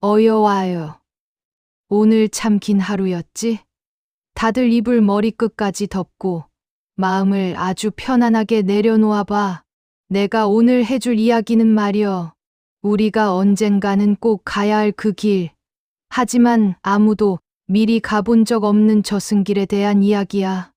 어여와요. 오늘 참 긴 하루였지? 다들 이불 머리끝까지 덮고 마음을 아주 편안하게 내려놓아 봐. 내가 오늘 해줄 이야기는 말이여. 우리가 언젠가는 꼭 가야 할 그 길. 하지만 아무도 미리 가본 적 없는 저승길에 대한 이야기야.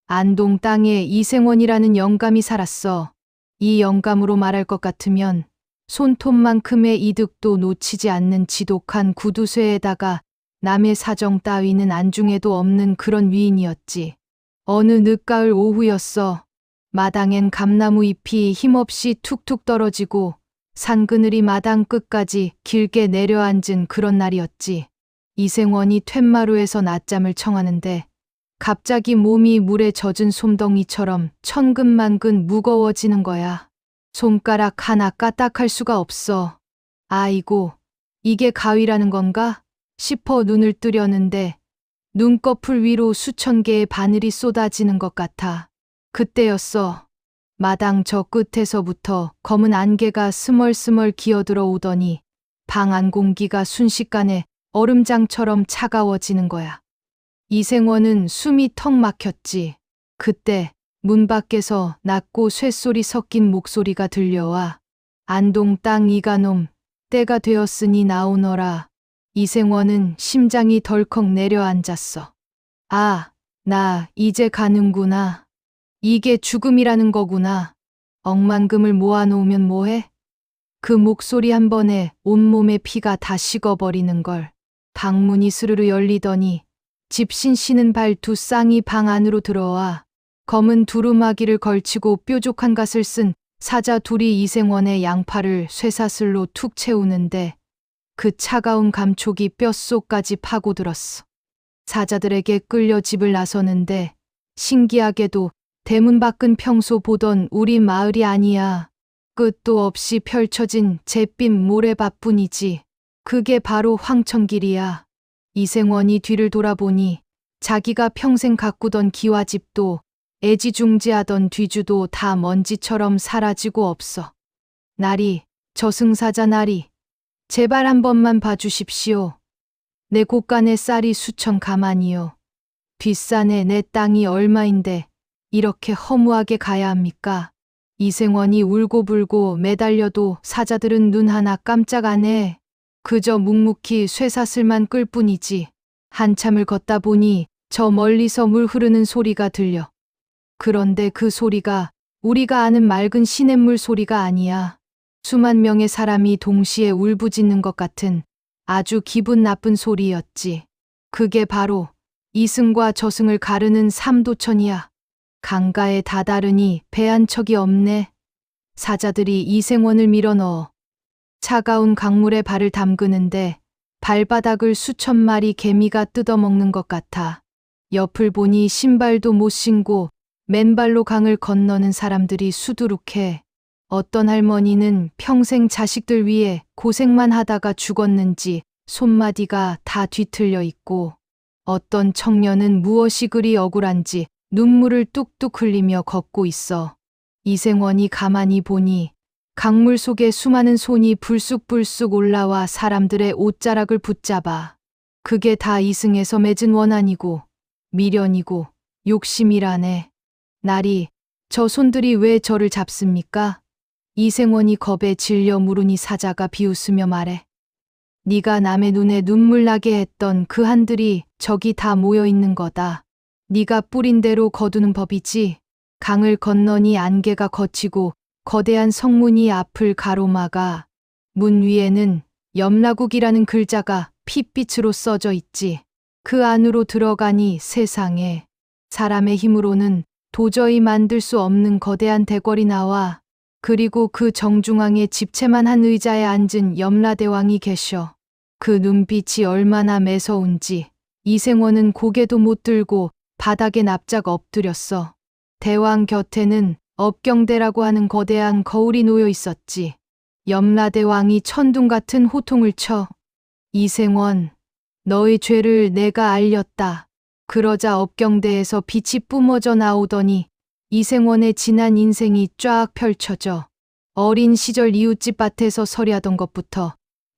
안동 땅에 이생원이라는 영감이 살았어. 이 영감으로 말할 것 같으면 손톱만큼의 이득도 놓치지 않는 지독한 구두쇠에다가 남의 사정 따위는 안중에도 없는 그런 위인이었지. 어느 늦가을 오후였어. 마당엔 감나무 잎이 힘없이 툭툭 떨어지고 산그늘이 마당 끝까지 길게 내려앉은 그런 날이었지. 이생원이 툇마루에서 낮잠을 청하는데 갑자기 몸이 물에 젖은 솜덩이처럼 천근만근 무거워지는 거야. 손가락 하나 까딱할 수가 없어. 아이고, 이게 가위라는 건가? 싶어 눈을 뜨려는데 눈꺼풀 위로 수천 개의 바늘이 쏟아지는 것 같아. 그때였어. 마당 저 끝에서부터 검은 안개가 스멀스멀 기어들어 오더니 방 안 공기가 순식간에 얼음장처럼 차가워지는 거야. 이생원은 숨이 턱 막혔지. 그때 문 밖에서 낮고 쇳소리 섞인 목소리가 들려와 안동 땅 이가놈 때가 되었으니 나오너라. 이생원은 심장이 덜컥 내려앉았어. 아, 나 이제 가는구나. 이게 죽음이라는 거구나. 억만금을 모아놓으면 뭐해? 그 목소리 한 번에 온몸에 피가 다 식어버리는 걸. 방문이 스르르 열리더니 집신 씨는 발 두 쌍이 방 안으로 들어와 검은 두루마기를 걸치고 뾰족한 갓을 쓴 사자 둘이 이생원의 양팔을 쇠사슬로 툭 채우는데 그 차가운 감촉이 뼛속까지 파고들었어. 사자들에게 끌려 집을 나서는데 신기하게도 대문 밖은 평소 보던 우리 마을이 아니야. 끝도 없이 펼쳐진 잿빛 모래밭뿐이지. 그게 바로 황천길이야. 이생원이 뒤를 돌아보니 자기가 평생 가꾸던 기와집도 애지중지하던 뒤주도 다 먼지처럼 사라지고 없어. 나리, 저승사자 나리, 제발 한 번만 봐주십시오. 내 곳간의 쌀이 수천 가만이요. 뒷산에 내 땅이 얼마인데 이렇게 허무하게 가야 합니까? 이생원이 울고불고 매달려도 사자들은 눈 하나 깜짝 안 해. 그저 묵묵히 쇠사슬만 끌 뿐이지. 한참을 걷다 보니 저 멀리서 물 흐르는 소리가 들려. 그런데 그 소리가 우리가 아는 맑은 시냇물 소리가 아니야. 수만 명의 사람이 동시에 울부짖는 것 같은 아주 기분 나쁜 소리였지. 그게 바로 이승과 저승을 가르는 삼도천이야. 강가에 다다르니 배 한 척이 없네. 사자들이 이생원을 밀어넣어 차가운 강물에 발을 담그는데 발바닥을 수천 마리 개미가 뜯어먹는 것 같아. 옆을 보니 신발도 못 신고 맨발로 강을 건너는 사람들이 수두룩해. 어떤 할머니는 평생 자식들 위해 고생만 하다가 죽었는지 손마디가 다 뒤틀려 있고 어떤 청년은 무엇이 그리 억울한지 눈물을 뚝뚝 흘리며 걷고 있어. 이생원이 가만히 보니 강물 속에 수많은 손이 불쑥불쑥 올라와 사람들의 옷자락을 붙잡아. 그게 다 이승에서 맺은 원한이고 미련이고 욕심이라네. 나리, 저 손들이 왜 저를 잡습니까? 이생원이 겁에 질려 물으니 사자가 비웃으며 말해. 네가 남의 눈에 눈물 나게 했던 그 한들이 저기 다 모여 있는 거다. 네가 뿌린 대로 거두는 법이지. 강을 건너니 안개가 걷히고 거대한 성문이 앞을 가로막아. 문 위에는 염라국이라는 글자가 핏빛으로 써져 있지. 그 안으로 들어가니 세상에 사람의 힘으로는 도저히 만들 수 없는 거대한 대궐이 나와. 그리고 그 정중앙에 집채만 한 의자에 앉은 염라대왕이 계셔. 그 눈빛이 얼마나 매서운지 이생원은 고개도 못 들고 바닥에 납작 엎드렸어. 대왕 곁에는 업경대라고 하는 거대한 거울이 놓여 있었지. 염라대왕이 천둥 같은 호통을 쳐. 이생원, 너의 죄를 내가 알렸다. 그러자 업경대에서 빛이 뿜어져 나오더니 이생원의 지난 인생이 쫙 펼쳐져 어린 시절 이웃집 밭에서 서리하던 것부터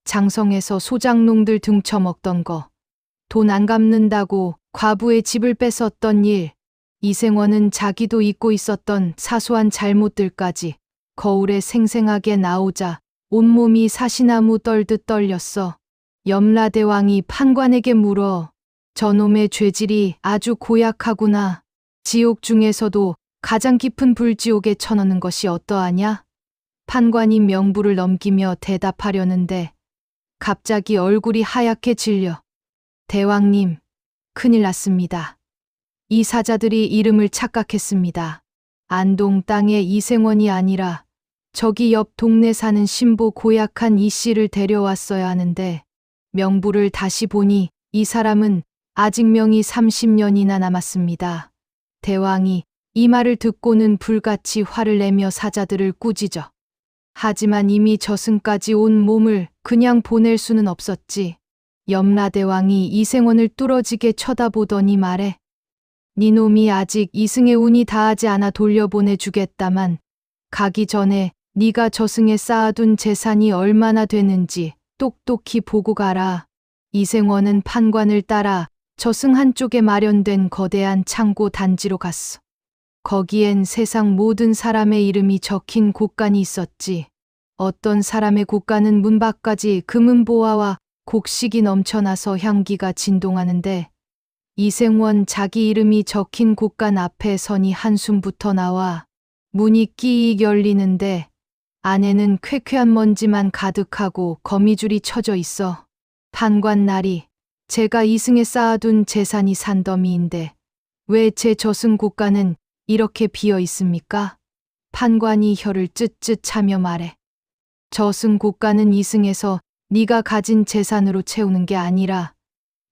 장성에서 소작농들 등쳐먹던 거, 돈 안 갚는다고 과부의 집을 뺏었던 일, 이생원은 자기도 잊고 있었던 사소한 잘못들까지 거울에 생생하게 나오자 온몸이 사시나무 떨듯 떨렸어. 염라대왕이 판관에게 물어 저놈의 죄질이 아주 고약하구나. 지옥 중에서도 가장 깊은 불지옥에 쳐넣는 것이 어떠하냐? 판관이 명부를 넘기며 대답하려는데 갑자기 얼굴이 하얗게 질려. 대왕님, 큰일 났습니다. 이 사자들이 이름을 착각했습니다. 안동 땅의 이생원이 아니라 저기 옆 동네 사는 신보 고약한 이 씨를 데려왔어야 하는데 명부를 다시 보니 이 사람은 아직 명이 30년이나 남았습니다. 대왕이 이 말을 듣고는 불같이 화를 내며 사자들을 꾸짖어. 하지만 이미 저승까지 온 몸을 그냥 보낼 수는 없었지. 염라대왕이 이생원을 뚫어지게 쳐다보더니 말해. 니놈이 아직 이승의 운이 다하지 않아 돌려보내주겠다만 가기 전에 네가 저승에 쌓아둔 재산이 얼마나 되는지 똑똑히 보고 가라. 이생원은 판관을 따라 저승 한쪽에 마련된 거대한 창고 단지로 갔어. 거기엔 세상 모든 사람의 이름이 적힌 곳간이 있었지. 어떤 사람의 곳간은 문 밖까지 금은보화와 곡식이 넘쳐나서 향기가 진동하는데 이생원 자기 이름이 적힌 곳간 앞에 서니 한숨부터 나와 문이 끼익 열리는데 안에는 쾌쾌한 먼지만 가득하고 거미줄이 쳐져 있어. 판관 나리, 제가 이승에 쌓아둔 재산이 산더미인데 왜 제 저승 곳간은 이렇게 비어 있습니까? 판관이 혀를 쯧쯧 차며 말해. 저승 곳간은 이승에서 네가 가진 재산으로 채우는 게 아니라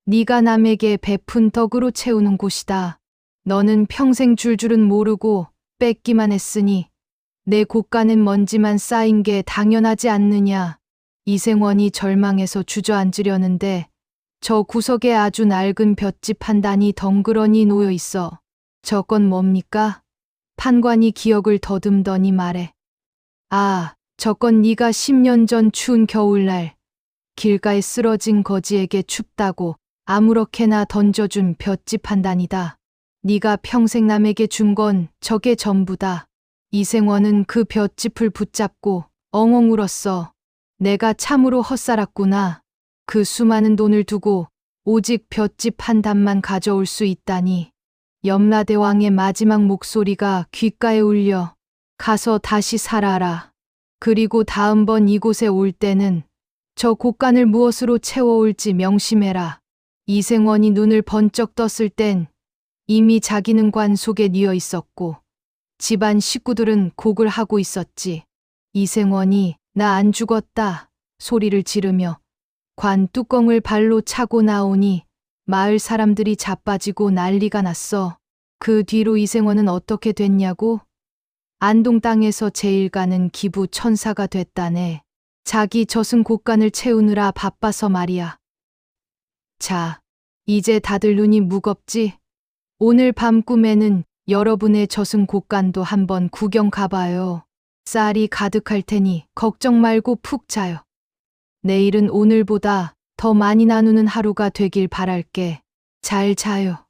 네가 남에게 베푼 덕으로 채우는 곳이다. 너는 평생 줄 줄은 모르고 뺏기만 했으니 내 곳간엔 먼지만 쌓인 게 당연하지 않느냐. 이생원이 절망해서 주저앉으려는데 저 구석에 아주 낡은 볏짚 한 단이 덩그러니 놓여 있어. 저건 뭡니까? 판관이 기억을 더듬더니 말해. 아, 저건 네가 10년 전 추운 겨울날 길가에 쓰러진 거지에게 춥다고 아무렇게나 던져준 볏짚 한 단이다. 네가 평생 남에게 준 건 저게 전부다. 이생원은 그 볏짚을 붙잡고 엉엉 울었어. 내가 참으로 헛살았구나. 그 수많은 돈을 두고 오직 볏짚 한 단만 가져올 수 있다니. 염라대왕의 마지막 목소리가 귓가에 울려. 가서 다시 살아라. 그리고 다음번 이곳에 올 때는 저 곳간을 무엇으로 채워올지 명심해라. 이생원이 눈을 번쩍 떴을 땐 이미 자기는 관 속에 뉘어 있었고 집안 식구들은 곡을 하고 있었지. 이생원이 나 안 죽었다 소리를 지르며 관 뚜껑을 발로 차고 나오니 마을 사람들이 자빠지고 난리가 났어. 그 뒤로 이생원은 어떻게 됐냐고? 안동 땅에서 제일 가는 기부 천사가 됐다네. 자기 저승 곳간을 채우느라 바빠서 말이야. 자, 이제 다들 눈이 무겁지? 오늘 밤 꿈에는 여러분의 저승 곳간도 한번 구경 가봐요. 쌀이 가득할 테니 걱정 말고 푹 자요. 내일은 오늘보다 더 많이 나누는 하루가 되길 바랄게. 잘 자요.